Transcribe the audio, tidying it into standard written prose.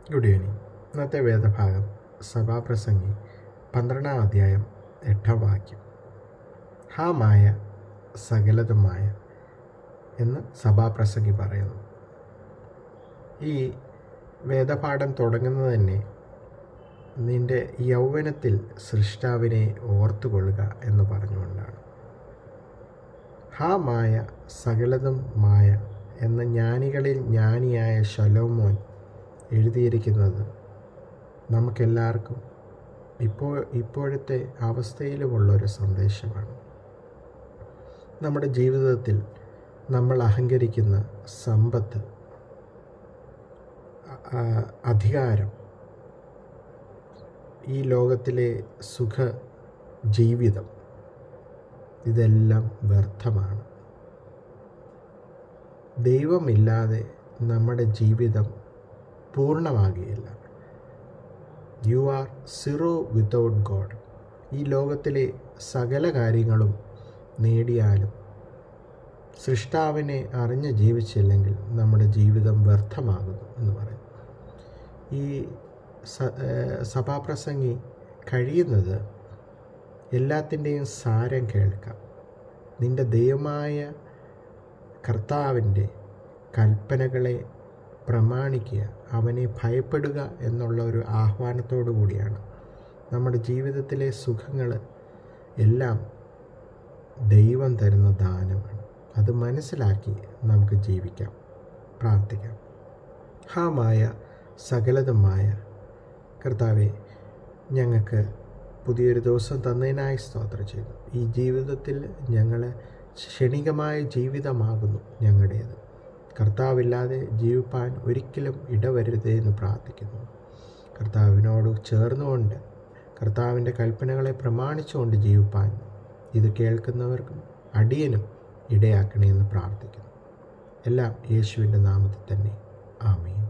Good evening. ഇന്നത്തെ വേദഭാഗം സഭാപ്രസംഗി 12-ാം അധ്യായം 8-ാം വാക്യം. ഹാ മായ സകലതും മായ എന്ന് സഭാപ്രസംഗി പറയുന്നു. ഈ വേദപാഠം തുടങ്ങുന്നത് തന്നെ നിന്റെ യൗവനത്തിൽ സൃഷ്ടാവിനെ ഓർത്തുകൊള്ളുക എന്ന് പറഞ്ഞുകൊണ്ടാണ്. ഹാ മായ സകലതും മായ എന്ന ജ്ഞാനികളിൽ ജ്ഞാനിയായ ശലോമോൻ എഴുതിയിരിക്കുന്നത് നമുക്കെല്ലാവർക്കും ഇപ്പോഴത്തെ അവസ്ഥയിലുമുള്ളൊരു സന്ദേശമാണ്. നമ്മുടെ ജീവിതത്തിൽ നമ്മൾ അഹങ്കരിക്കുന്ന സമ്പത്ത്, അധികാരം, ഈ ലോകത്തിലെ സുഖ ജീവിതം, ഇതെല്ലാം വ്യർത്ഥമാണ്. ദൈവമില്ലാതെ നമ്മുടെ ജീവിതം പൂർണ്ണമാകുകയില്ല. You are zero without God. ഈ ലോകത്തിലെ സകല കാര്യങ്ങളും നേടിയാലും സൃഷ്ടാവിനെ അറിഞ്ഞ് ജീവിച്ചില്ലെങ്കിൽ നമ്മുടെ ജീവിതം വ്യർത്ഥമാകുന്നു എന്ന് പറയും. ഈ സഭാപ്രസംഗി കഴിയുന്നത് എല്ലാത്തിൻ്റെയും സാരം കേൾക്കാം. നിൻ്റെ ദൈവമായ കർത്താവിൻ്റെ കൽപ്പനകളെ പ്രമാണിക്കുക, അവനെ ഭയപ്പെടുക എന്നുള്ള ഒരു ആഹ്വാനത്തോടു കൂടിയാണ്. നമ്മുടെ ജീവിതത്തിലെ സുഖങ്ങൾ എല്ലാം ദൈവം തരുന്ന ദാനമാണ്. അത് മനസ്സിലാക്കി നമുക്ക് ജീവിക്കാം, പ്രാർത്ഥിക്കാം. ഹാ മായ സകലതുമായ കർത്താവെ, ഞങ്ങൾക്ക് പുതിയൊരു ദിവസം തന്നതിനായി സ്തോത്രം ചെയ്യുന്നു. ഈ ജീവിതത്തിൽ ഞങ്ങൾ ക്ഷണികമായ ജീവിതമാകുന്നു ഞങ്ങളുടേത്. കർത്താവില്ലാതെ ജീവിപ്പാൻ ഒരിക്കലും ഇടവരുതേ എന്ന് പ്രാർത്ഥിക്കുന്നു. കർത്താവിനോട് ചേർന്നുകൊണ്ട് കർത്താവിൻ്റെ കൽപ്പനകളെ പ്രമാണിച്ചുകൊണ്ട് ജീവിപ്പാൻ ഇത് കേൾക്കുന്നവർക്കും അടിയനും ഇടയാക്കണേ എന്ന് പ്രാർത്ഥിക്കുന്നു. എല്ലാം യേശുവിൻ്റെ നാമത്തിൽ തന്നെ. ആമേൻ.